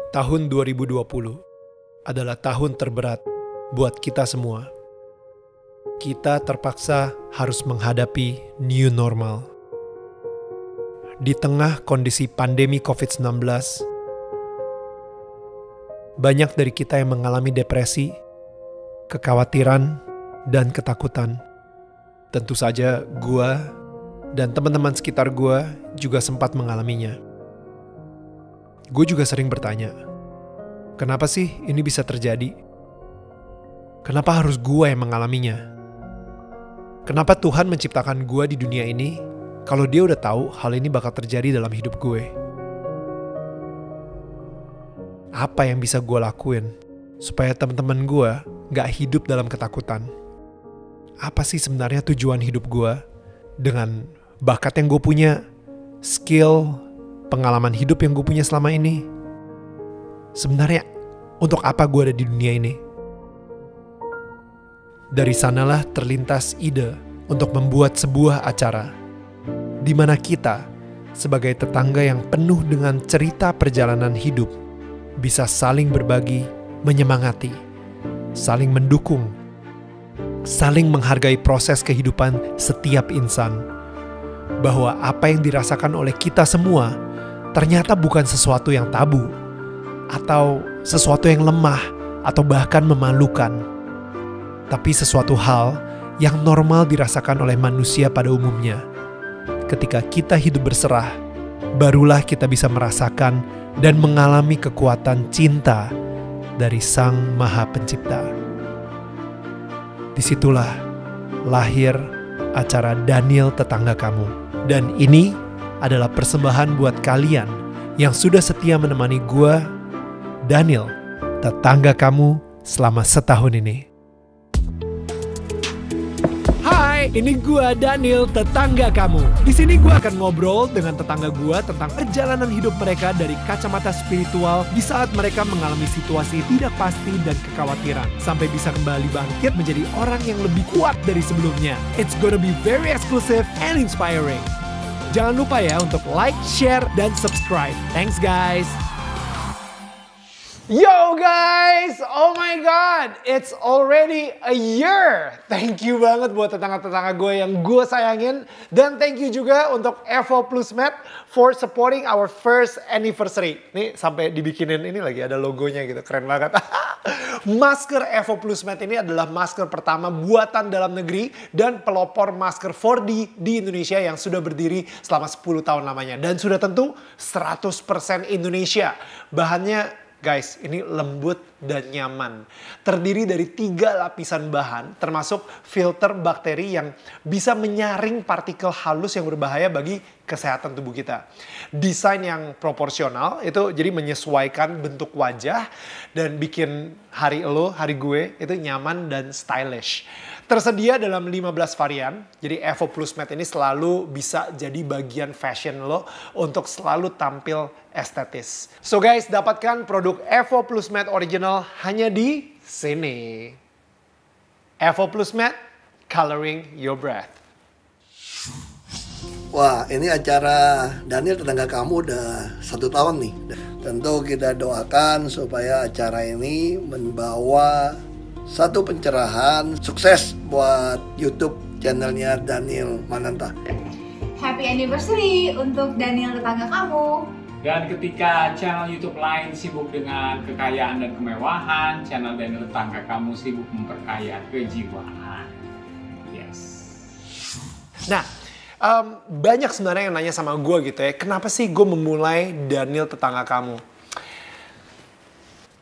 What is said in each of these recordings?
Tahun 2020 adalah tahun terberat buat kita semua. Kita terpaksa harus menghadapi new normal. Di tengah kondisi pandemi COVID-19, banyak dari kita yang mengalami depresi, kekhawatiran, dan ketakutan. Tentu saja gua dan teman-teman sekitar gua juga sempat mengalaminya. Gue juga sering bertanya, kenapa sih ini bisa terjadi? Kenapa harus gue yang mengalaminya? Kenapa Tuhan menciptakan gue di dunia ini kalau dia udah tahu hal ini bakal terjadi dalam hidup gue? Apa yang bisa gue lakuin supaya teman-teman gue gak hidup dalam ketakutan? Apa sih sebenarnya tujuan hidup gue dengan bakat yang gue punya, skill, pengalaman hidup yang gue punya selama ini? Sebenarnya untuk apa gue ada di dunia ini? Dari sanalah terlintas ide untuk membuat sebuah acara di mana kita sebagai tetangga yang penuh dengan cerita perjalanan hidup bisa saling berbagi, menyemangati, saling mendukung, saling menghargai proses kehidupan setiap insan. Bahwa apa yang dirasakan oleh kita semua ternyata bukan sesuatu yang tabu, atau sesuatu yang lemah, atau bahkan memalukan. Tapi sesuatu hal yang normal dirasakan oleh manusia pada umumnya. Ketika kita hidup berserah, barulah kita bisa merasakan dan mengalami kekuatan cinta dari Sang Maha Pencipta. Disitulah lahir acara Daniel Tetangga Kamu. Dan ini adalah persembahan buat kalian yang sudah setia menemani gue, Daniel, tetangga kamu selama setahun ini. Hai, ini gue Daniel, tetangga kamu. Di sini gue akan ngobrol dengan tetangga gue tentang perjalanan hidup mereka dari kacamata spiritual di saat mereka mengalami situasi tidak pasti dan kekhawatiran, sampai bisa kembali bangkit menjadi orang yang lebih kuat dari sebelumnya. It's gonna be very exclusive and inspiring. Jangan lupa ya untuk like, share, dan subscribe. Thanks guys. Yo guys, oh my god, it's already a year. Thank you banget buat tetangga-tetangga gue yang gue sayangin. Dan thank you juga untuk Evo Plus Med for supporting our first anniversary. Nih sampai dibikinin ini lagi ada logonya gitu, keren banget. Masker Evo Plus Med ini adalah masker pertama buatan dalam negeri dan pelopor masker 4D di Indonesia yang sudah berdiri selama 10 tahun lamanya. Dan sudah tentu 100% Indonesia. Bahannya guys, ini lembut dan nyaman. Terdiri dari 3 lapisan bahan, termasuk filter bakteri yang bisa menyaring partikel halus yang berbahaya bagi kesehatan tubuh kita. Desain yang proporsional, itu jadi menyesuaikan bentuk wajah dan bikin hari lo, hari gue, itu nyaman dan stylish. Tersedia dalam 15 varian, jadi Evo Plus Med ini selalu bisa jadi bagian fashion lo untuk selalu tampil estetis. So guys, dapatkan produk Evo Plus Med Original hanya di sini. Evo Plus Med, coloring your breath. Wah, ini acara Daniel Tetangga Kamu udah 1 tahun nih. Tentu kita doakan supaya acara ini membawa satu pencerahan, sukses buat YouTube channelnya Daniel Mananta. Happy anniversary untuk Daniel Tetangga Kamu. Dan ketika channel YouTube lain sibuk dengan kekayaan dan kemewahan, channel Daniel Tetangga Kamu sibuk memperkaya kejiwaan. Yes. Nah, banyak sebenarnya yang nanya sama gue gitu ya, kenapa sih gue memulai Daniel Tetangga Kamu?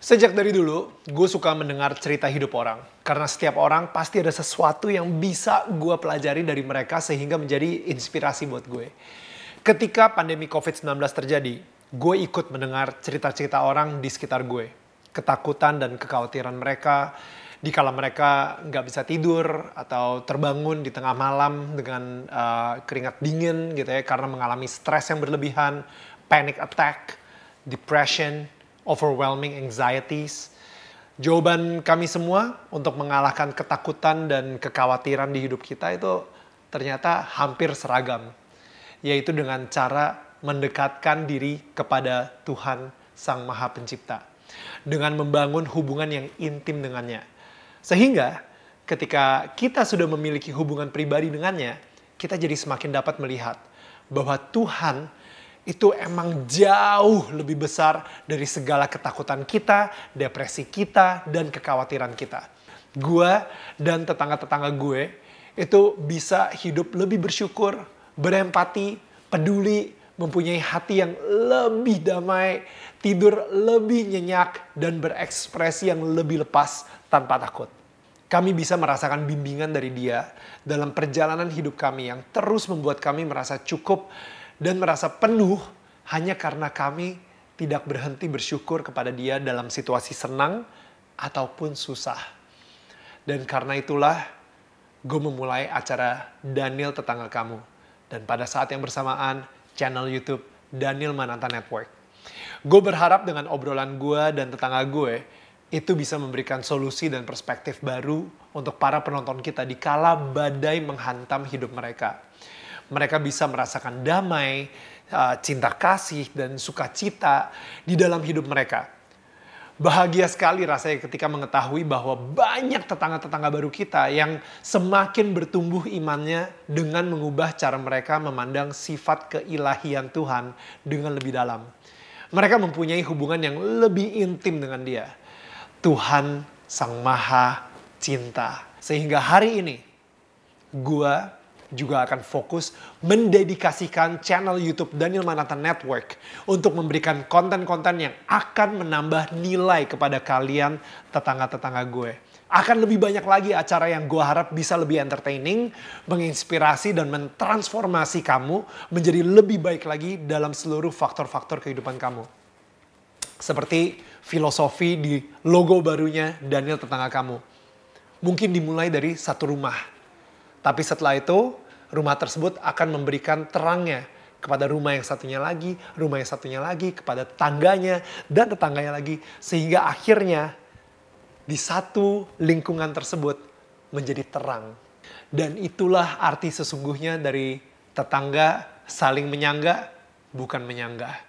Sejak dari dulu, gue suka mendengar cerita hidup orang. Karena setiap orang pasti ada sesuatu yang bisa gue pelajari dari mereka sehingga menjadi inspirasi buat gue. Ketika pandemi COVID-19 terjadi, gue ikut mendengar cerita-cerita orang di sekitar gue. Ketakutan dan kekhawatiran mereka, dikala mereka nggak bisa tidur atau terbangun di tengah malam dengan keringat dingin gitu ya, karena mengalami stres yang berlebihan, panic attack, depression, overwhelming anxieties. Jawaban kami semua untuk mengalahkan ketakutan dan kekhawatiran di hidup kita itu ternyata hampir seragam. Yaitu dengan cara mendekatkan diri kepada Tuhan Sang Maha Pencipta. Dengan membangun hubungan yang intim dengannya. Sehingga ketika kita sudah memiliki hubungan pribadi dengannya, kita jadi semakin dapat melihat bahwa Tuhan itu emang jauh lebih besar dari segala ketakutan kita, depresi kita, dan kekhawatiran kita. Gue dan tetangga-tetangga gue itu bisa hidup lebih bersyukur, berempati, peduli, mempunyai hati yang lebih damai, tidur lebih nyenyak, dan berekspresi yang lebih lepas tanpa takut. Kami bisa merasakan bimbingan dari Dia dalam perjalanan hidup kami yang terus membuat kami merasa cukup dan merasa penuh hanya karena kami tidak berhenti bersyukur kepada Dia dalam situasi senang ataupun susah. Dan karena itulah gue memulai acara Daniel Tetangga Kamu. Dan pada saat yang bersamaan, channel YouTube Daniel Mananta Network. Gue berharap dengan obrolan gue dan tetangga gue itu bisa memberikan solusi dan perspektif baru untuk para penonton kita di kala badai menghantam hidup mereka. Mereka bisa merasakan damai, cinta kasih, dan sukacita di dalam hidup mereka. Bahagia sekali rasanya ketika mengetahui bahwa banyak tetangga-tetangga baru kita yang semakin bertumbuh imannya dengan mengubah cara mereka memandang sifat keilahian Tuhan dengan lebih dalam. Mereka mempunyai hubungan yang lebih intim dengan Dia. Tuhan Sang Maha Cinta. Sehingga hari ini, gue juga akan fokus mendedikasikan channel YouTube Daniel Mananta Network untuk memberikan konten-konten yang akan menambah nilai kepada kalian tetangga-tetangga gue. Akan lebih banyak lagi acara yang gue harap bisa lebih entertaining, menginspirasi dan mentransformasi kamu menjadi lebih baik lagi dalam seluruh faktor-faktor kehidupan kamu. Seperti filosofi di logo barunya Daniel Tetangga Kamu. Mungkin dimulai dari satu rumah. Tapi setelah itu, rumah tersebut akan memberikan terangnya kepada rumah yang satunya lagi, kepada tetangganya, dan tetangganya lagi. Sehingga akhirnya di satu lingkungan tersebut menjadi terang. Dan itulah arti sesungguhnya dari tetangga saling menyangga, bukan menyanggah.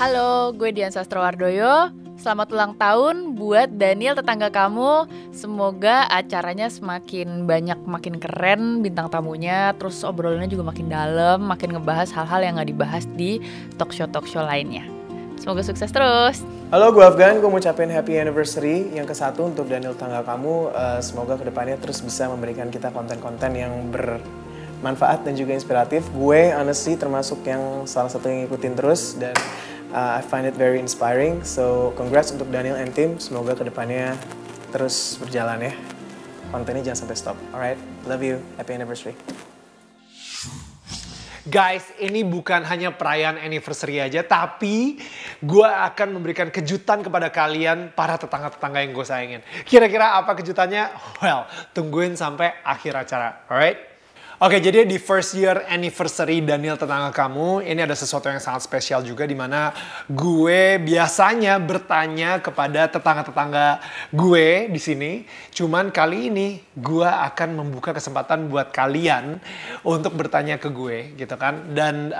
Halo, gue Dian Sastrowardoyo. Selamat ulang tahun buat Daniel Tetangga Kamu. Semoga acaranya semakin banyak, makin keren bintang tamunya. Terus obrolannya juga makin dalam, makin ngebahas hal-hal yang gak dibahas di talk show lainnya. Semoga sukses terus. Halo, gue Afgan. Gue mau ucapin happy anniversary yang ke-1 untuk Daniel Tetangga Kamu. Semoga kedepannya terus bisa memberikan kita konten-konten yang bermanfaat dan juga inspiratif. Gue honestly termasuk yang salah satu yang ngikutin terus dan I find it very inspiring. So congrats untuk Daniel and team. Semoga kedepannya terus berjalan ya. Kontennya jangan sampai stop. Alright, love you. Happy anniversary. Guys, ini bukan hanya perayaan anniversary aja, tapi gue akan memberikan kejutan kepada kalian, para tetangga-tetangga yang gue sayangin. Kira-kira apa kejutannya? Well, tungguin sampai akhir acara, alright? Oke, jadi di first year anniversary Daniel Tetangga Kamu, ini ada sesuatu yang sangat spesial juga di mana gue biasanya bertanya kepada tetangga-tetangga gue di sini. Cuman kali ini gue akan membuka kesempatan buat kalian untuk bertanya ke gue, gitu kan. Dan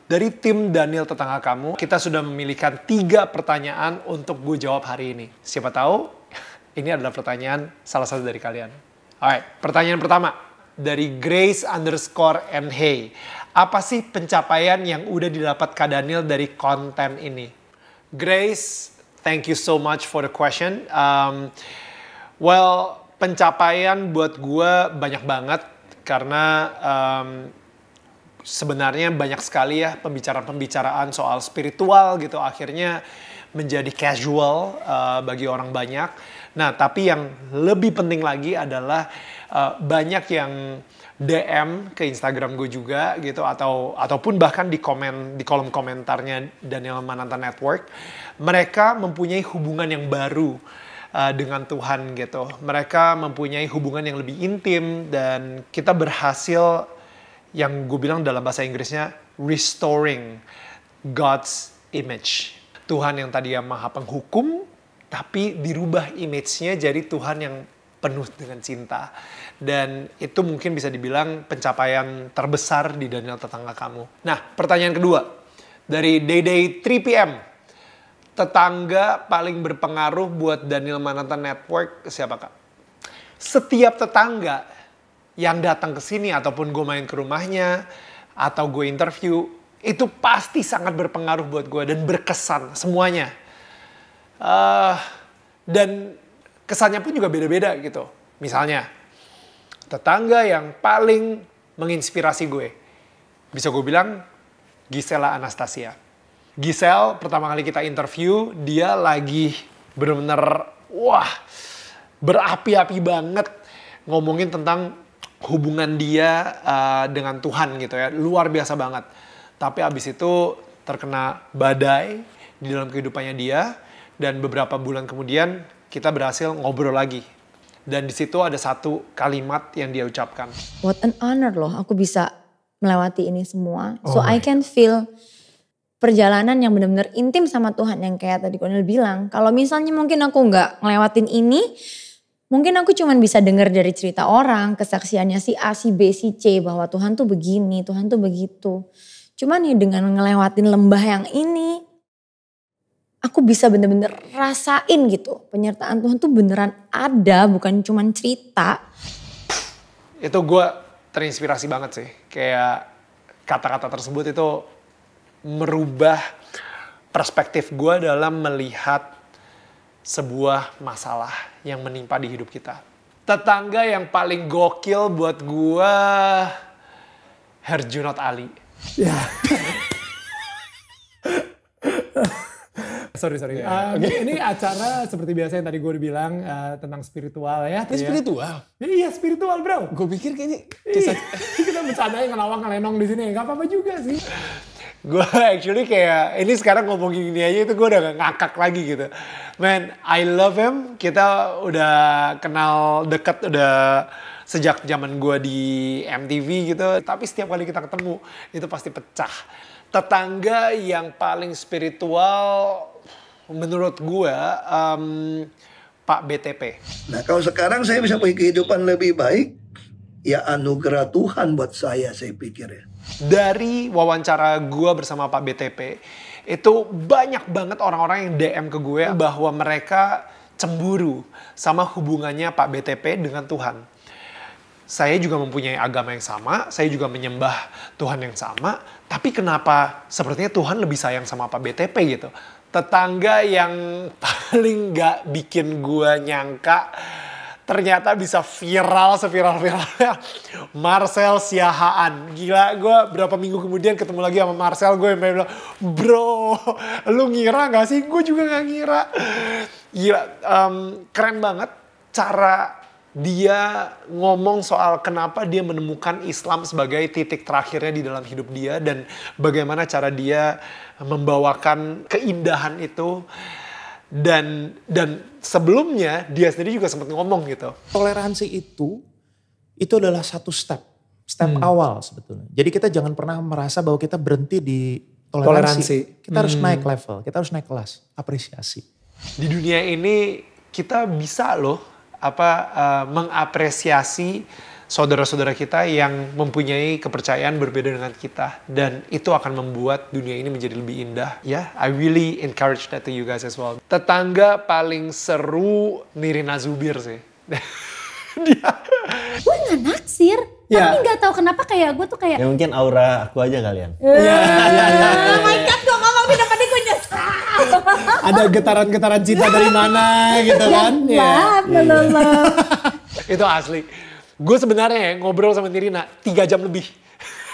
dari tim Daniel Tetangga Kamu, kita sudah memilihkan 3 pertanyaan untuk gue jawab hari ini. Siapa tahu ini adalah pertanyaan salah satu dari kalian. Alright, pertanyaan pertama. Dari Grace_NH. Apa sih pencapaian yang udah didapat Kak Daniel dari konten ini? Grace, thank you so much for the question. Well, pencapaian buat gue banyak banget. Karena sebenarnya banyak sekali ya pembicaraan-pembicaraan soal spiritual gitu. Akhirnya menjadi casual bagi orang banyak. Nah, tapi yang lebih penting lagi adalah banyak yang DM ke Instagram gue juga gitu ataupun bahkan di kolom komentarnya Daniel Mananta Network, mereka mempunyai hubungan yang baru dengan Tuhan gitu. Mereka mempunyai hubungan yang lebih intim dan kita berhasil yang gue bilang dalam bahasa Inggrisnya restoring God's image. Tuhan yang tadinya maha penghukum tapi dirubah image-nya jadi Tuhan yang penuh dengan cinta. Dan itu mungkin bisa dibilang pencapaian terbesar di Daniel Tetangga Kamu. Nah, pertanyaan kedua. Dari Day 3 PM. Tetangga paling berpengaruh buat Daniel Mananta Network siapa Kak? Setiap tetangga yang datang ke sini ataupun gue main ke rumahnya atau gue interview, itu pasti sangat berpengaruh buat gue dan berkesan semuanya. Dan kesannya pun juga beda-beda gitu. Misalnya, tetangga yang paling menginspirasi gue, bisa gue bilang Gisela Anastasia. Giselle pertama kali kita interview, dia lagi bener-bener wah berapi-api banget ngomongin tentang hubungan dia dengan Tuhan gitu ya. Luar biasa banget. Tapi abis itu terkena badai di dalam kehidupannya dia. Dan beberapa bulan kemudian kita berhasil ngobrol lagi. Dan di situ ada satu kalimat yang dia ucapkan. What an honor loh aku bisa melewati ini semua. So I can feel perjalanan yang benar-benar intim sama Tuhan yang kayak tadi Konil bilang. Kalau misalnya mungkin aku nggak ngelewatin ini, mungkin aku cuma bisa dengar dari cerita orang, kesaksiannya si A, si B, si C bahwa Tuhan tuh begini, Tuhan tuh begitu. Cuman ya dengan ngelewatin lembah yang ini, aku bisa bener-bener rasain gitu. Penyertaan Tuhan tuh beneran ada, bukan cuma cerita. Itu gue terinspirasi banget sih. Kayak kata-kata tersebut itu merubah perspektif gue dalam melihat sebuah masalah yang menimpa di hidup kita. Tetangga yang paling gokil buat gue, Herjunot Ali. Ya. Sorry. Ini acara seperti biasa yang tadi gue bilang tentang spiritual ya. Ini spiritual? Iya spiritual bro. Gue pikir kayaknya kita bercandain ngelawang-ngelenong di sini. Gak apa-apa juga sih. Gue actually kayak, ini sekarang ngomongin ini aja itu gue udah gak ngakak lagi gitu. Man, I love him. Kita udah kenal deket udah sejak zaman gue di MTV gitu. Tapi setiap kali kita ketemu itu pasti pecah. Tetangga yang paling spiritual menurut gue Pak BTP. Nah kalau sekarang saya bisa punya kehidupan lebih baik, ya anugerah Tuhan buat saya pikir ya. Dari wawancara gue bersama Pak BTP, itu banyak banget orang-orang yang DM ke gue bahwa mereka cemburu sama hubungannya Pak BTP dengan Tuhan. Saya juga mempunyai agama yang sama, saya juga menyembah Tuhan yang sama, tapi kenapa sepertinya Tuhan lebih sayang sama Pak BTP gitu. Tetangga yang paling gak bikin gue nyangka ternyata bisa viral seviral-viralnya Marcel Siahaan. Gila, gue berapa minggu kemudian ketemu lagi sama Marcel, gue yang bilang, bro, lu ngira gak sih? Gue juga gak ngira. Gila, keren banget cara dia ngomong soal kenapa dia menemukan Islam sebagai titik terakhirnya di dalam hidup dia dan bagaimana cara dia membawakan keindahan itu. Dan sebelumnya dia sendiri juga sempat ngomong gitu. Toleransi itu adalah satu step awal sebetulnya. Jadi kita jangan pernah merasa bahwa kita berhenti di toleransi. Kita harus naik level, kita harus naik kelas, apresiasi. Di dunia ini kita bisa loh mengapresiasi saudara-saudara kita yang mempunyai kepercayaan berbeda dengan kita. Dan itu akan membuat dunia ini menjadi lebih indah. Ya, I really encourage that to you guys as well. Tetangga paling seru Nirina Zubir sih. Dia. Gue gak naksir. Ya. Tapi gak tahu kenapa kayak gue tuh kayak. Ya mungkin aura aku aja kalian. Oh my God, gue ngomong di depannya gue nyesal. Ada getaran-getaran cinta dari mana gitu kan. Itu asli. Gue sebenarnya ngobrol sama Nirina 3 jam lebih.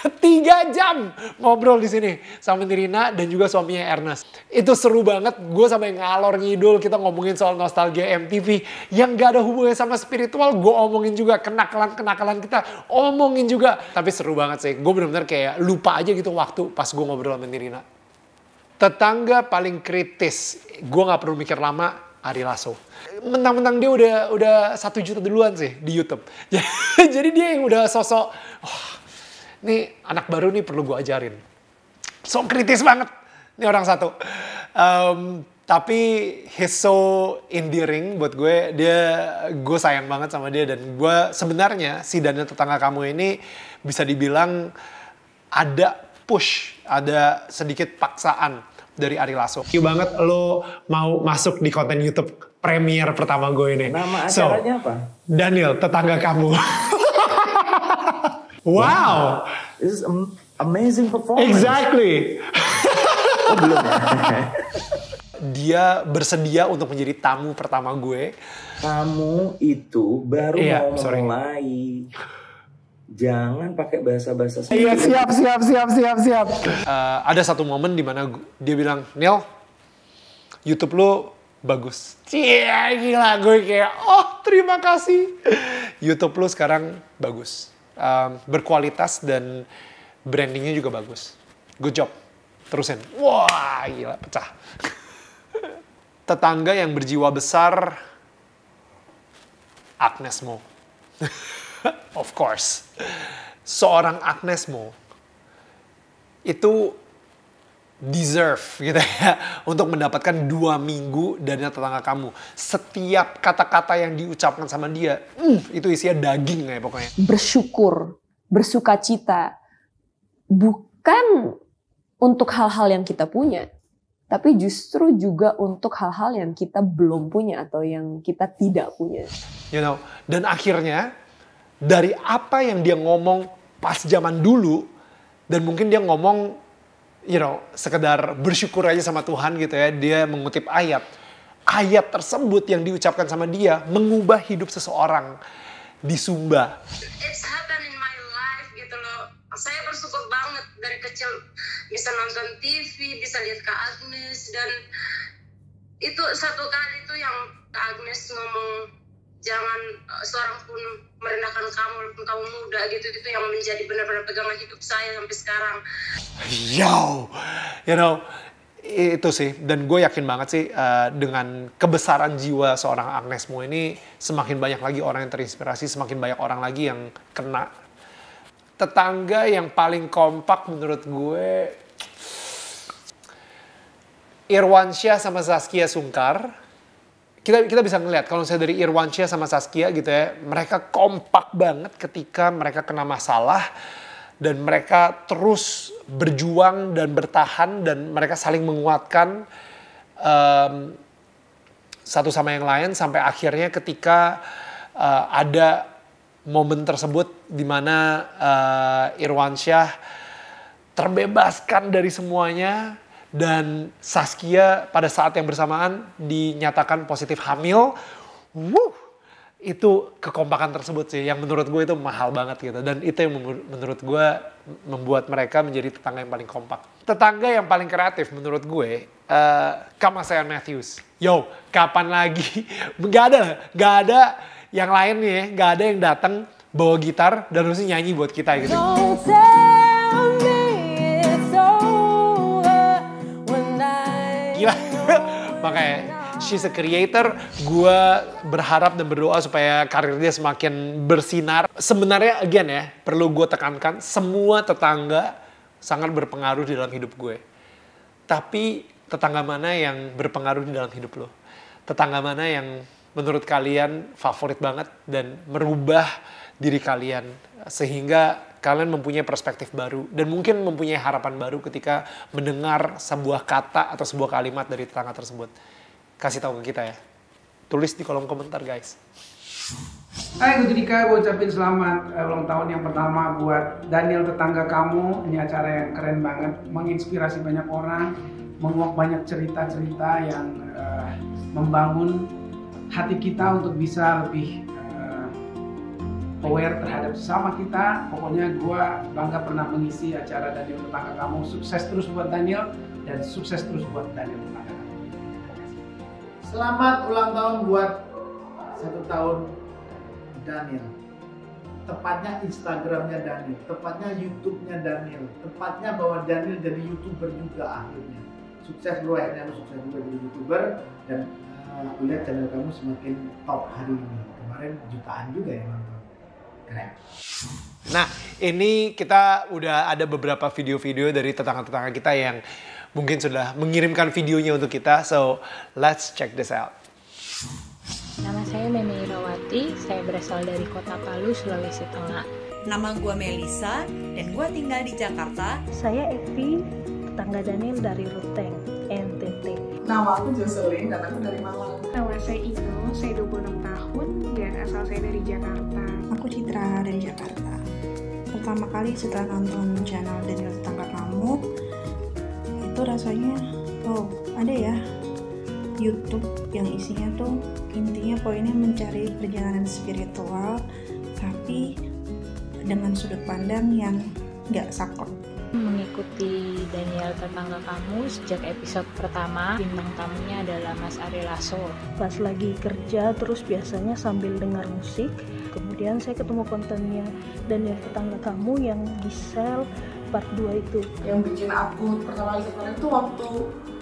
3 jam ngobrol di sini sama Nirina dan juga suaminya Ernest. Itu seru banget. Gue sampai ngalor ngidul, kita ngomongin soal nostalgia MTV yang gak ada hubungannya sama spiritual. Gue omongin juga kenakalan kita, omongin juga. Tapi seru banget sih. Gue benar-benar kayak lupa aja gitu waktu pas gue ngobrol sama Nirina. Tetangga paling kritis, gue gak perlu mikir lama, Ari Lasso. Mentang-mentang dia udah 1 juta duluan sih di YouTube. Jadi dia yang udah sosok, nih anak baru nih perlu gue ajarin. So kritis banget nih orang satu. Tapi he's so endearing buat gue. Gue sayang banget sama dia. Dan gue sebenarnya si Daniel Tetangga Kamu ini bisa dibilang ada push, ada sedikit paksaan dari Ari Lasso. Thank you banget lo mau masuk di konten YouTube premier pertama gue ini. Nama acaranya apa? Daniel, tetangga kamu. Wow. This is amazing performance. Exactly. Oh, belum ya? Dia bersedia untuk menjadi tamu pertama gue. Kamu itu baru mau mulai. Jangan pakai bahasa-bahasa. Iya, siap. Ada satu momen di mana dia bilang, Neil, YouTube lo bagus. Cie, gila, gue kayak, oh terima kasih. YouTube lo sekarang bagus, berkualitas dan brandingnya juga bagus. Good job, terusin. Wah, gila, pecah. Tetangga yang berjiwa besar, Agnes Mo. Of course. Seorang Agnes Mo itu deserve gitu ya untuk mendapatkan 2 minggu dari tetangga kamu. Setiap kata-kata yang diucapkan sama dia, itu isinya daging ya pokoknya. Bersyukur, bersukacita, bukan untuk hal-hal yang kita punya, tapi justru juga untuk hal-hal yang kita belum punya atau yang kita tidak punya. You know, dan akhirnya dari apa yang dia ngomong pas zaman dulu, dan mungkin dia ngomong, you know, sekedar bersyukur aja sama Tuhan gitu ya, dia mengutip ayat. Ayat tersebut yang diucapkan sama dia mengubah hidup seseorang di Sumba. It's happened in my life gitu loh. Saya bersyukur banget dari kecil bisa nonton TV, bisa lihat Kak Agnes, dan itu satu kali itu yang Kak Agnes ngomong jangan seorang pun merendahkan kamu walaupun kamu muda gitu, itu yang menjadi benar-benar pegangan hidup saya sampai sekarang. Yo, you know, itu sih, dan gue yakin banget sih dengan kebesaran jiwa seorang Agnes Mo ini semakin banyak lagi orang yang terinspirasi, semakin banyak orang lagi yang kena. Tetangga yang paling kompak menurut gue Irwansyah sama Zaskia Sungkar. Kita bisa ngeliat kalau misalnya dari Irwansyah sama Zaskia gitu ya, mereka kompak banget ketika mereka kena masalah dan mereka terus berjuang dan bertahan dan mereka saling menguatkan satu sama yang lain sampai akhirnya ketika ada momen tersebut di mana Irwansyah terbebaskan dari semuanya. Dan Zaskia pada saat yang bersamaan dinyatakan positif hamil. Itu kekompakan tersebut sih yang menurut gue itu mahal banget gitu. Dan itu yang menurut gue membuat mereka menjadi tetangga yang paling kompak. Tetangga yang paling kreatif menurut gue, Kamasean Matthews. Yo, kapan lagi? Gak ada yang lain nih ya. Gak ada yang datang bawa gitar dan harus nyanyi buat kita gitu. Makanya she's a creator. Gue berharap dan berdoa supaya karir dia semakin bersinar. Sebenarnya again ya, perlu gue tekankan, semua tetangga sangat berpengaruh di dalam hidup gue. Tapi tetangga mana yang berpengaruh di dalam hidup lo? Tetangga mana yang menurut kalian favorit banget dan merubah diri kalian sehingga kalian mempunyai perspektif baru dan mungkin mempunyai harapan baru ketika mendengar sebuah kata atau sebuah kalimat dari tetangga tersebut. Kasih tahu ke kita ya. Tulis di kolom komentar guys. Hai, gue Judika, gue ucapin selamat ulang tahun yang pertama buat Daniel tetangga kamu. Ini acara yang keren banget, menginspirasi banyak orang, menguak banyak cerita-cerita yang membangun hati kita untuk bisa lebih aware terhadap sesama kita. Pokoknya gue bangga pernah mengisi acara Daniel tetangga kamu. Sukses terus buat Daniel dan sukses terus buat Daniel tetangga kamu. Selamat ulang tahun buat 1 tahun Daniel. Tepatnya Instagramnya Daniel, tepatnya YouTube-nya Daniel, tepatnya bahwa Daniel jadi YouTuber juga akhirnya. Sukses bro, akhirnya lu sukses juga jadi YouTuber dan aku lihat channel kamu semakin top hari ini. Kemarin jutaan juga ya nonton. Keren. Nah, ini kita udah ada beberapa video-video dari tetangga-tetangga kita yang mungkin sudah mengirimkan videonya untuk kita. So, let's check this out. Nama saya Meme Irawati, saya berasal dari Kota Palu, Sulawesi Tengah. Nama gue Melisa dan gue tinggal di Jakarta. Saya Evi, tetangga Daniel dari Ruteng. NTT. Nama aku Jocelyn dan aku dari Malang. Nama saya Ino, saya 26 tahun dan asal saya dari Jakarta. Aku Citra dari Jakarta. Pertama kali setelah nonton channel Daniel Tetangga Kamu, itu rasanya, oh ada ya YouTube yang isinya tuh intinya poinnya mencari perjalanan spiritual, tapi dengan sudut pandang yang gak saklek. Mengikuti Daniel Tetangga Kamu sejak episode pertama. Bintang tamunya adalah Mas Ari Lasso. Pas lagi kerja terus biasanya sambil dengar musik. Kemudian saya ketemu kontennya Daniel Tetangga Kamu yang Giselle part 2 itu. Yang bikin aku pertama kali tertarik itu waktu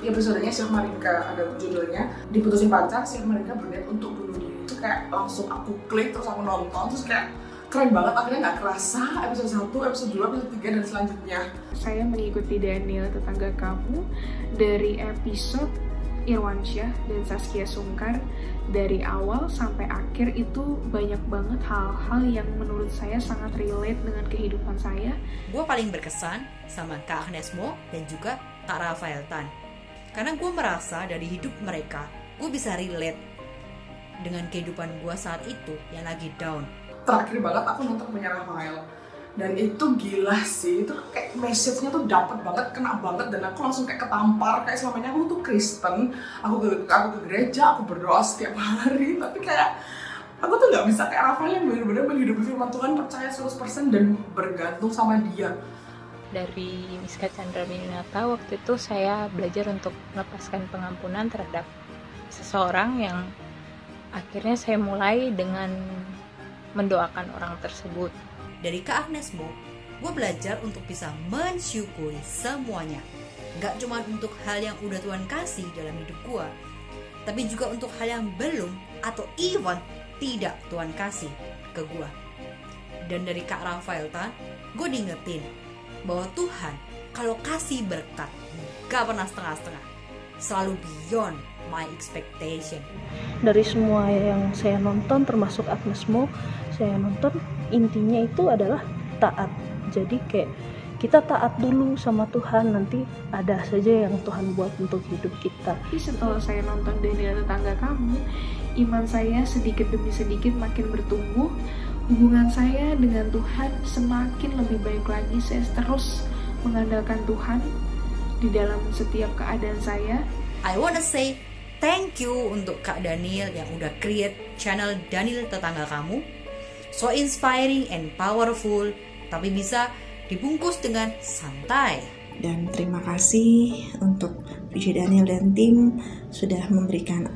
episodenya Chef Marika, ada judulnya Diputusin Pacar, Chef Marika berniat untuk bunuh diri. Itu kayak langsung aku klik, terus aku nonton, terus kayak keren banget, akhirnya nggak kerasa episode 1, episode 2, episode 3, dan selanjutnya. Saya mengikuti Daniel Tetangga Kamu dari episode Irwansyah dan Saskia Sungkar. Dari awal sampai akhir itu banyak banget hal-hal yang menurut saya sangat relate dengan kehidupan saya. Gue paling berkesan sama Kak Agnes Mo dan juga Kak Rafael Tan. Karena gue merasa dari hidup mereka, gue bisa relate dengan kehidupan gue saat itu yang lagi down. Terakhir banget aku nonton punya Rafael, dan itu gila sih, itu kayak message-nya tuh dapet banget, kena banget, dan aku langsung kayak ketampar. Kayak selama ini aku tuh Kristen, aku ke gereja, aku berdoa setiap hari, tapi kayak aku tuh nggak bisa kayak Rafael yang benar-benar menghidupi firman Tuhan, percaya 100% dan bergantung sama dia. Dari Miska Chandra Minata, waktu itu saya belajar untuk melepaskan pengampunan terhadap seseorang yang akhirnya saya mulai dengan mendoakan orang tersebut. Dari Kak Agnes Mo, gue belajar untuk bisa mensyukuri semuanya. Gak cuma untuk hal yang udah Tuhan kasih dalam hidup gue, tapi juga untuk hal yang belum atau even tidak Tuhan kasih ke gue. Dan dari Kak Rafael Tan, gue diingetin bahwa Tuhan kalau kasih berkat gak pernah setengah-setengah, selalu beyond my expectation. Dari semua yang saya nonton termasuk Agnes Mo, saya nonton intinya itu adalah taat. Jadi kayak kita taat dulu sama Tuhan, nanti ada saja yang Tuhan buat untuk hidup kita. Setelah saya nonton Daniel Tetangga Kamu, iman saya sedikit demi sedikit makin bertumbuh. Hubungan saya dengan Tuhan semakin lebih baik lagi. Saya terus mengandalkan Tuhan di dalam setiap keadaan saya. I wanna say thank you untuk Kak Daniel yang udah create channel Daniel Tetangga Kamu. So inspiring and powerful, tapi bisa dibungkus dengan santai. Dan terima kasih untuk VJ Daniel dan tim sudah memberikan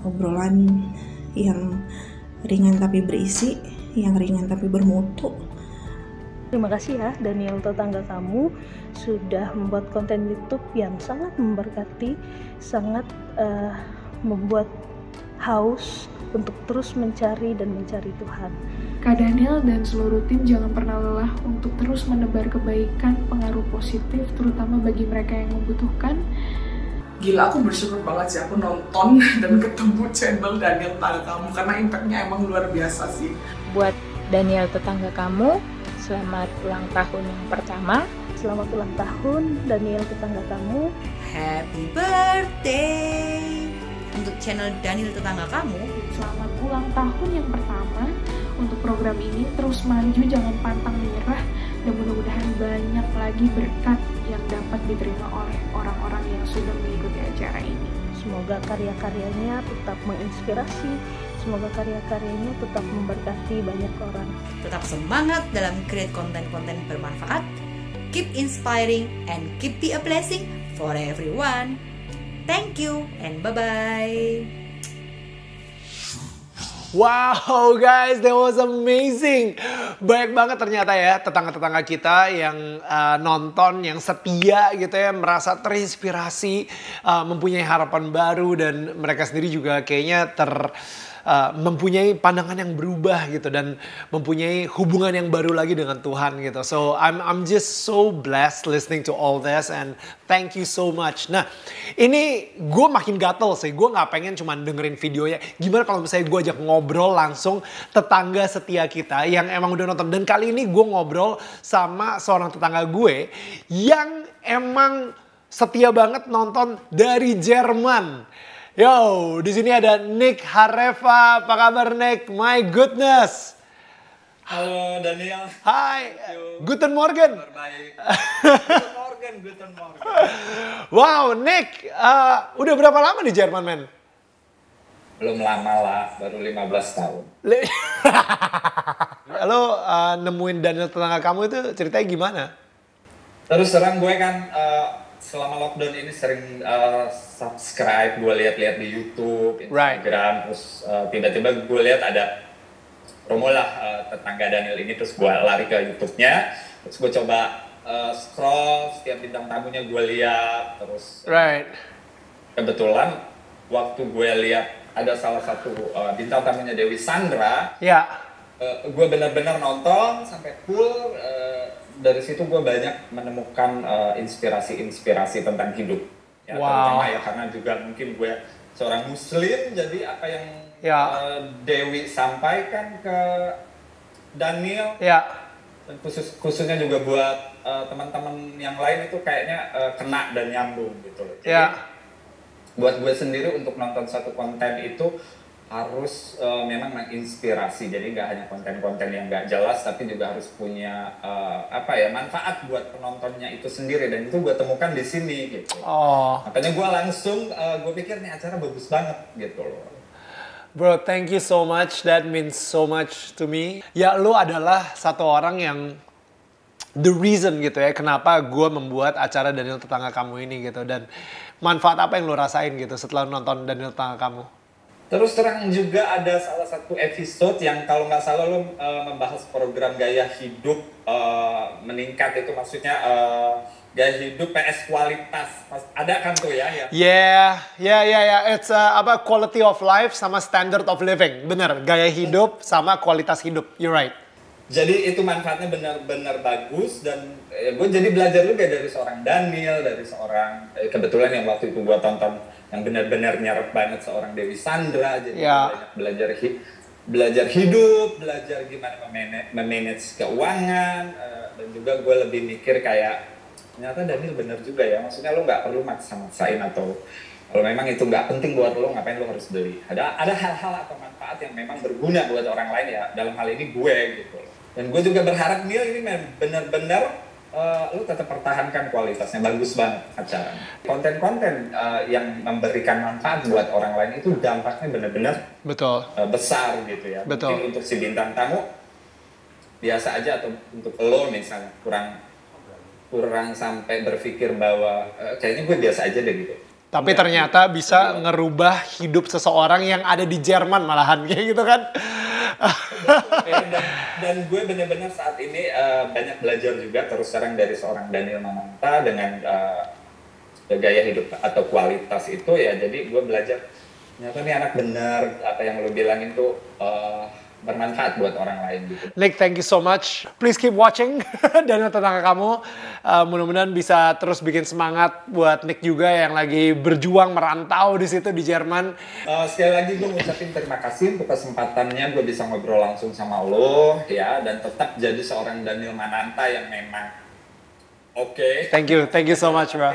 obrolan yang ringan tapi berisi, yang ringan tapi bermutu. Terima kasih ya Daniel Tetangga Kamu sudah membuat konten YouTube yang sangat memberkati, sangat membuat haus untuk terus mencari dan mencari Tuhan. Kak Daniel dan seluruh tim jangan pernah lelah untuk terus menebar kebaikan, pengaruh positif, terutama bagi mereka yang membutuhkan. Gila, aku bersyukur banget sih aku nonton dan ketemu channel Daniel Tetangga Kamu, karena impactnya emang luar biasa sih. Buat Daniel Tetangga Kamu, selamat ulang tahun yang pertama. Selamat ulang tahun Daniel Tetangga Kamu. Happy birthday untuk channel Daniel Tetangga Kamu. Selamat ulang tahun yang pertama untuk program ini. Terus maju, jangan pantang menyerah, dan mudah-mudahan banyak lagi berkat yang dapat diterima oleh orang-orang yang sudah mengikuti acara ini. Semoga karya-karyanya tetap menginspirasi, semoga karya-karyanya tetap memberkati banyak orang. Tetap semangat dalam create konten-konten bermanfaat. Keep inspiring and keep be a blessing for everyone. Thank you and bye-bye. Wow guys, that was amazing. Banyak banget ternyata ya tetangga-tetangga kita yang nonton, yang setia gitu ya, merasa terinspirasi, mempunyai harapan baru, dan mereka sendiri juga kayaknya mempunyai pandangan yang berubah gitu, dan mempunyai hubungan yang baru lagi dengan Tuhan gitu. So I'm just so blessed listening to all this, and thank you so much. Nah, ini gue makin gatel sih. Gue nggak pengen cuma dengerin videonya. Gimana kalau misalnya gue ajak ngobrol langsung tetangga setia kita yang emang udah nonton. Dan kali ini gue ngobrol sama seorang tetangga gue yang emang setia banget nonton dari Jerman. Yo, di sini ada Nick Hareva. Apa kabar Nick? My goodness. Halo Daniel. Hai. Guten Morgen. Guten Morgen. Wow, Nick, udah berapa lama di Jerman, men? Belum lama lah, baru 15 tahun. Lo nemuin Daniel tetangga kamu itu ceritanya gimana? Terus terang gue kan selama lockdown ini sering subscribe, gue lihat-lihat di YouTube, Instagram, terus tiba-tiba gue lihat ada promo lah tetangga Daniel ini, terus gue lari ke YouTube-nya, terus gue coba scroll setiap bintang tamunya gue lihat, terus kebetulan waktu gue lihat ada salah satu bintang tamunya Dewi Sandra, gue benar-benar nonton sampai full. Dari situ gue banyak menemukan inspirasi-inspirasi tentang hidup, ya, terutama ya karena juga mungkin gue seorang Muslim, jadi apa yang Dewi sampaikan ke Daniel, dan khususnya juga buat teman-teman yang lain itu kayaknya kena dan nyambung gitu loh. Jadi buat gue sendiri untuk nonton satu konten itu harus memang menginspirasi, jadi nggak hanya konten-konten yang nggak jelas, tapi juga harus punya manfaat buat penontonnya itu sendiri, dan itu gue temukan di sini gitu. Makanya gue langsung gue pikir nih acara bagus banget gitu loh. Bro, thank you so much. That means so much to me. Ya, lo adalah satu orang yang the reason gitu ya, kenapa gue membuat acara Daniel Tetangga Kamu ini gitu. Dan manfaat apa yang lo rasain gitu setelah nonton Daniel Tetangga Kamu? Terus terang juga ada salah satu episode yang kalau nggak salah lo membahas program gaya hidup meningkat, itu maksudnya gaya hidup PS kualitas, ada kan tuh ya? Yeah. It's quality of life sama standard of living. Bener, gaya hidup sama kualitas hidup. You're right. Jadi itu manfaatnya benar-benar bagus, dan gue jadi belajar juga dari seorang Daniel, dari seorang kebetulan yang waktu itu gue tonton yang benar-benar nyerap banget seorang Dewi Sandra, jadi banyak belajar hidup, belajar gimana memanage keuangan, dan juga gue lebih mikir kayak ternyata Daniel benar juga ya, maksudnya lo nggak perlu maksa-maksain, atau kalau memang itu nggak penting buat lo, ngapain lo harus beli. Ada hal-hal atau manfaat yang memang berguna buat orang lain, ya dalam hal ini gue gitu. Dan gue juga berharap Neil ini benar-benar lo tetap pertahankan kualitasnya, bagus banget acaranya. Konten-konten yang memberikan manfaat buat orang lain itu dampaknya benar-benar besar gitu ya. Mungkin untuk si bintang tamu biasa aja, atau untuk lo misalnya kurang sampai berpikir bahwa kayaknya gue biasa aja deh gitu. Tapi ternyata bisa ngerubah hidup seseorang yang ada di Jerman malahan kayak gitu kan. Dan gue benar-benar saat ini banyak belajar juga terus terang dari seorang Daniel Mananta dengan gaya hidup atau kualitas itu ya. Jadi gue belajar ternyata nih anak benar, apa yang lo bilangin tuh bermanfaat buat orang lain gitu. Nick, thank you so much. Please keep watching Daniel Tetangga Kamu. Mudah-mudahan bisa terus bikin semangat buat Nick juga yang lagi berjuang merantau di situ di Jerman. Sekali lagi gue ngucapin terima kasih untuk kesempatannya gue bisa ngobrol langsung sama lo ya, dan tetap jadi seorang Daniel Mananta yang memang oke. Thank you so much, bro.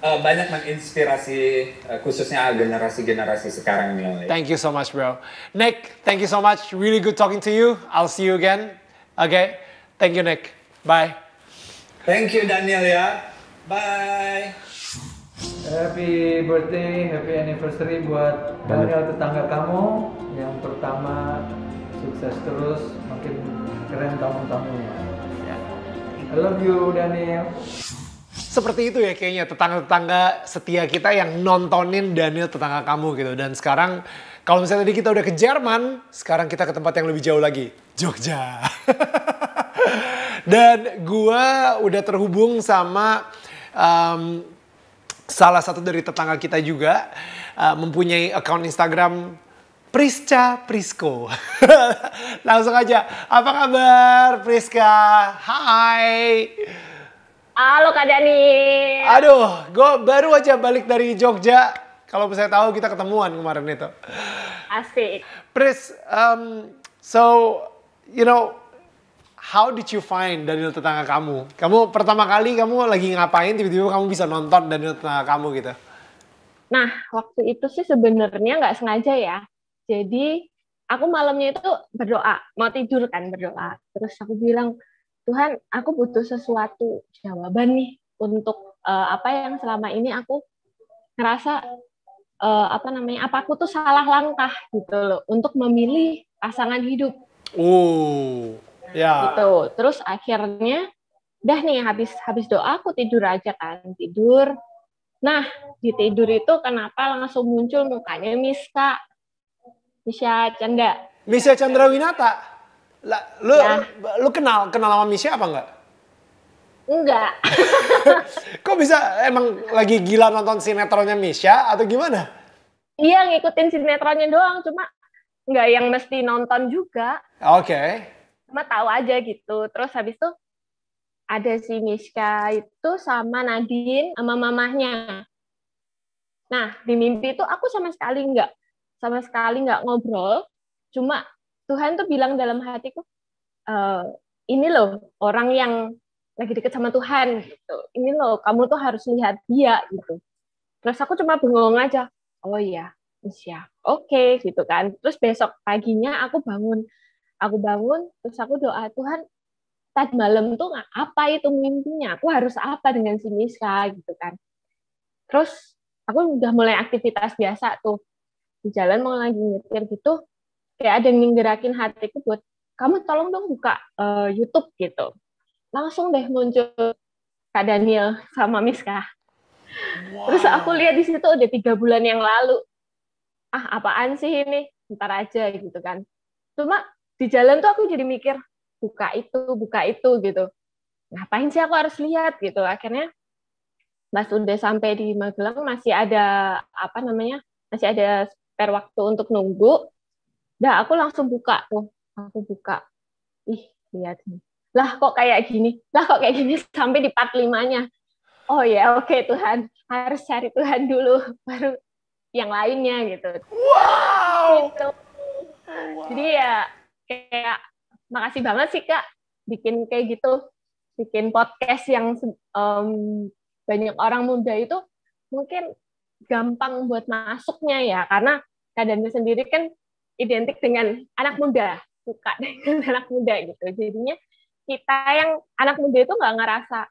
Banyak menginspirasi khususnya generasi-generasi sekarang nih. Thank you so much, bro. Nick, thank you so much. Really good talking to you. I'll see you again. Okay. Thank you, Nick. Bye. Thank you, Daniel ya. Bye. Happy birthday, happy anniversary buat Daniel Tetangga Kamu. Yang pertama, sukses terus, makin keren tamu-tamunya. I love you, Daniel. Seperti itu ya kayaknya tetangga-tetangga setia kita yang nontonin Daniel Tetangga Kamu gitu. Dan sekarang kalau misalnya tadi kita udah ke Jerman, sekarang kita ke tempat yang lebih jauh lagi, Jogja. Dan gua udah terhubung sama salah satu dari tetangga kita juga, mempunyai akun Instagram Prisca Prisko. Langsung aja, apa kabar Priska? Hai. Halo Kak Dani. Aduh, gue baru aja balik dari Jogja. Kalau saya tahu kita ketemuan kemarin itu. Asik. Pris, so you know, how did you find Daniel Tetangga Kamu? Kamu pertama kali kamu lagi ngapain tiba-tiba kamu bisa nonton Daniel Tetangga Kamu gitu? Nah, waktu itu sih sebenarnya nggak sengaja ya. Jadi aku malamnya itu berdoa, mau tidur kan berdoa. Terus aku bilang, Tuhan, aku butuh sesuatu jawaban nih untuk apa yang selama ini aku ngerasa apa aku tuh salah langkah gitu loh untuk memilih pasangan hidup. Ya. Gitu. Terus akhirnya, dah nih habis doa aku tidur aja kan, tidur. Nah, di tidur itu kenapa langsung muncul mukanya Misha Chandrawinata. Lu kenal sama Misha apa enggak? Enggak. Kok bisa emang lagi gila nonton sinetronnya Misha atau gimana? Iya, ngikutin sinetronnya doang, cuma enggak yang mesti nonton juga. Oke. Cuma tahu aja gitu. Terus habis itu ada si Misha itu sama Nadine sama mamahnya. Nah, di mimpi itu aku sama sekali nggak ngobrol. Cuma Tuhan tuh bilang dalam hatiku, ini loh orang yang lagi deket sama Tuhan gitu. Ini loh kamu tuh harus lihat dia gitu. Terus aku cuma bengong aja. Oh iya, Misha. Oke, gitu kan. Terus besok paginya aku bangun terus aku doa, Tuhan, tadi malam tuh apa itu mimpinya? Aku harus apa dengan si Misha gitu kan. Terus aku udah mulai aktivitas biasa tuh. Di jalan mau lagi nyetir gitu, kayak ada yang gerakin hatiku buat, kamu tolong dong buka YouTube gitu. Langsung deh muncul Kak Daniel sama Misha. Wow. Terus aku lihat di situ udah 3 bulan yang lalu. Apaan sih ini? Ntar aja gitu kan. Cuma di jalan tuh aku jadi mikir, buka itu gitu. Ngapain sih aku harus lihat gitu. Akhirnya pas udah sampai di Magelang masih ada masih ada spare waktu untuk nunggu. Dah aku langsung buka tuh. Aku buka. Ih, lihat nih. Lah kok kayak gini sampai di part 5-nya. Oh ya, oke Tuhan. Harus cari Tuhan dulu baru yang lainnya gitu. Wow. Gitu. Wow. Jadi ya kayak makasih banget sih Kak bikin kayak gitu, bikin podcast yang banyak orang muda itu mungkin gampang buat masuknya ya, karena Kak Daniel sendiri kan identik dengan anak muda, suka dengan anak muda gitu. Jadinya kita yang anak muda itu nggak ngerasa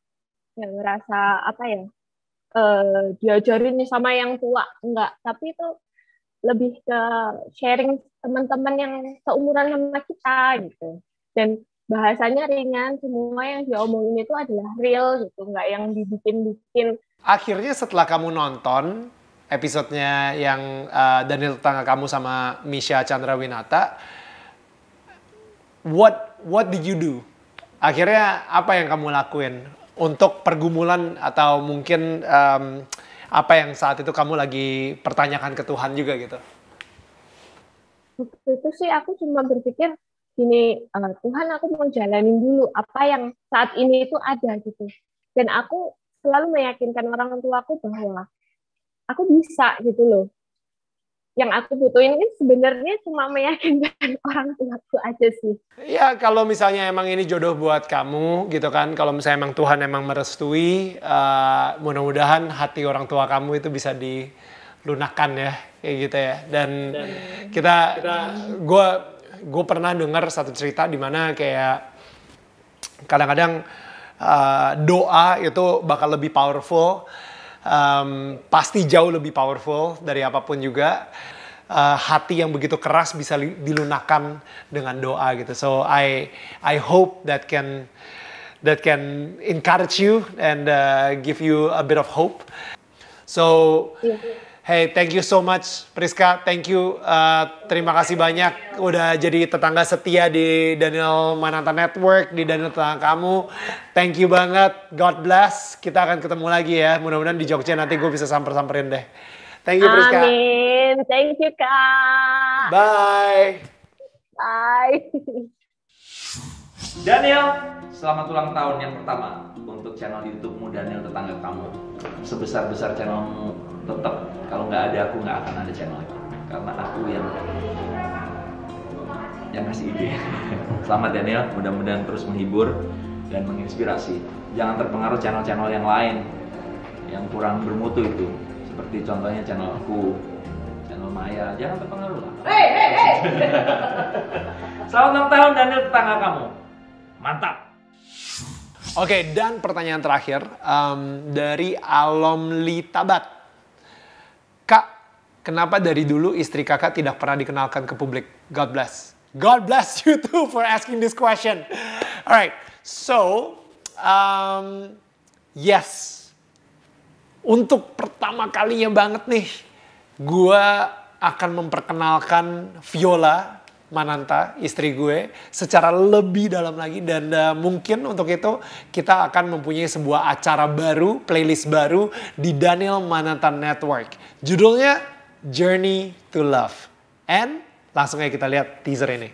diajarin nih sama yang tua, enggak, tapi itu lebih ke sharing teman-teman yang seumuran sama kita gitu. Dan bahasanya ringan, semua yang diomongin itu adalah real gitu, nggak yang dibikin-bikin. Akhirnya setelah kamu nonton episodenya yang Daniel Tetangga Kamu sama Misha Chandrawinata, what did you do? Akhirnya apa yang kamu lakuin untuk pergumulan atau mungkin apa yang saat itu kamu lagi pertanyakan ke Tuhan juga gitu? Waktu itu sih aku cuma berpikir gini, Tuhan aku mau jalanin dulu apa yang saat ini itu ada gitu. Dan aku selalu meyakinkan orang tuaku bahwa aku bisa gitu loh. Yang aku butuhin ini sebenarnya cuma meyakinkan orang tuaku aja sih. Ya kalau misalnya emang ini jodoh buat kamu gitu kan, kalau misalnya emang Tuhan emang merestui, mudah-mudahan hati orang tua kamu itu bisa dilunakkan ya, kayak gitu ya. Dan gue pernah dengar satu cerita di mana kayak kadang-kadang doa itu bakal lebih powerful. Pasti jauh lebih powerful dari apapun juga. Hati yang begitu keras bisa dilunakkan dengan doa gitu. So I hope that can encourage you and give you a bit of hope. So hey, thank you so much Priska, thank you. Terima kasih banyak udah jadi tetangga setia di Daniel Mananta Network, di Daniel Tetangga Kamu. Thank you banget, God bless. Kita akan ketemu lagi ya, mudah-mudahan di Jogja nanti gue bisa samperin deh. Thank you Priska. Amin, thank you Kak. Bye. Bye. Daniel, selamat ulang tahun yang pertama untuk channel YouTube-mu Daniel Tetangga Kamu. Sebesar-besar channelmu, tetap kalau nggak ada aku nggak akan ada channel itu. Karena aku yang kasih ide. Selamat Daniel, mudah-mudahan terus menghibur dan menginspirasi. Jangan terpengaruh channel-channel yang lain yang kurang bermutu itu. Seperti contohnya channel aku, channel Maya, jangan terpengaruh lah. Selamat ulang tahun Daniel tetangga kamu. Mantap. Oke, dan pertanyaan terakhir dari Alom Litabat. Kak, kenapa dari dulu istri kakak tidak pernah dikenalkan ke publik? God bless. God bless you too for asking this question. Alright, so yes. Untuk pertama kalinya banget nih, gue akan memperkenalkan Viola Mananta, istri gue, secara lebih dalam lagi. Dan mungkin untuk itu kita akan mempunyai sebuah acara baru, playlist baru di Daniel Mananta Network. Judulnya Journey to Love. And langsung aja kita lihat teaser ini.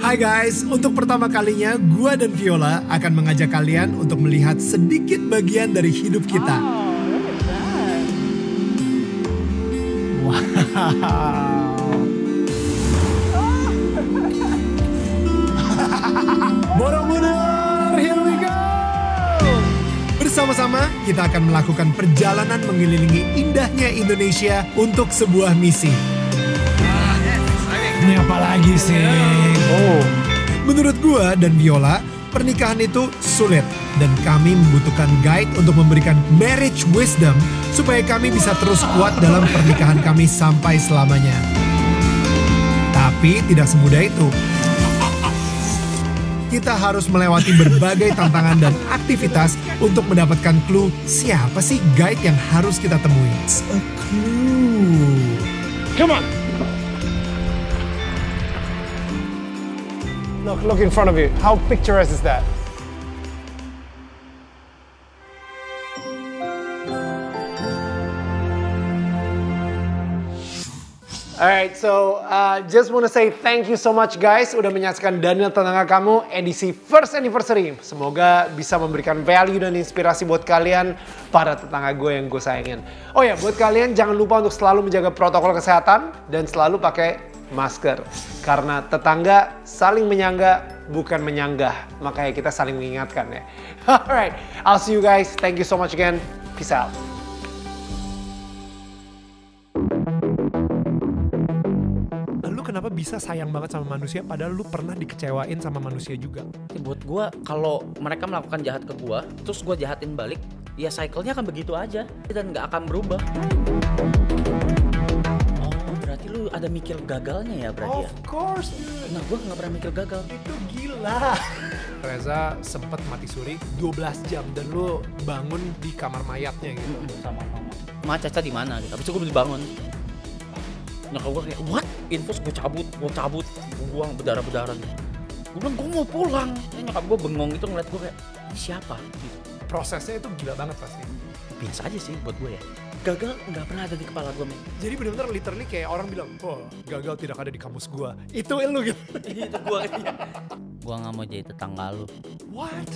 Hai guys, untuk pertama kalinya gue dan Viola akan mengajak kalian untuk melihat sedikit bagian dari hidup kita. Wow. Borobudur, here we go! Bersama-sama kita akan melakukan perjalanan mengelilingi indahnya Indonesia untuk sebuah misi. Ini apa lagi sih? Menurut gua dan Viola, pernikahan itu sulit dan kami membutuhkan guide untuk memberikan marriage wisdom supaya kami bisa terus kuat dalam pernikahan kami sampai selamanya. Tapi tidak semudah itu. Kita harus melewati berbagai tantangan dan aktivitas untuk mendapatkan clue siapa sih guide yang harus kita temui. It's a clue. Come on. Look in front of you. How picturesque is that? Alright, so just want to say thank you so much guys udah menyaksikan Daniel Tetangga Kamu edisi first anniversary. Semoga bisa memberikan value dan inspirasi buat kalian, para tetangga gue yang gue sayangin. Oh ya, buat kalian jangan lupa untuk selalu menjaga protokol kesehatan dan selalu pakai masker. Karena tetangga saling menyangga, bukan menyanggah. Makanya kita saling mengingatkan ya. Alright, I'll see you guys. Thank you so much again. Peace out. Lu kenapa bisa sayang banget sama manusia padahal lu pernah dikecewain sama manusia juga? Buat gue, kalau mereka melakukan jahat ke gue, terus gue jahatin balik, ya cycle-nya akan begitu aja dan nggak akan berubah. Berarti lu ada mikir gagalnya ya berarti ya? Of course. Nah gue gak pernah mikir gagal. Itu gila. Reza sempet mati suri 12 jam dan lu bangun di kamar mayatnya gitu. Sama mama. Ma Caca di mana gitu. Habis itu gue dibangun. Nyokap gue kayak, what? Infus gue cabut, gue buang berdarah-berdarah. Gue bilang gue mau pulang. Nyokap gue bengong gitu ngeliat gue kayak, ini siapa? Gitu. Prosesnya itu gila banget pasti. Biasa aja sih buat gue ya. Gagal nggak pernah ada di kepala gue, men. Jadi benar-benar literally kayak orang bilang, oh gagal tidak ada di kamus gue. Itu lu gitu. Itu gue. Gue nggak mau jadi tetangga lu. What?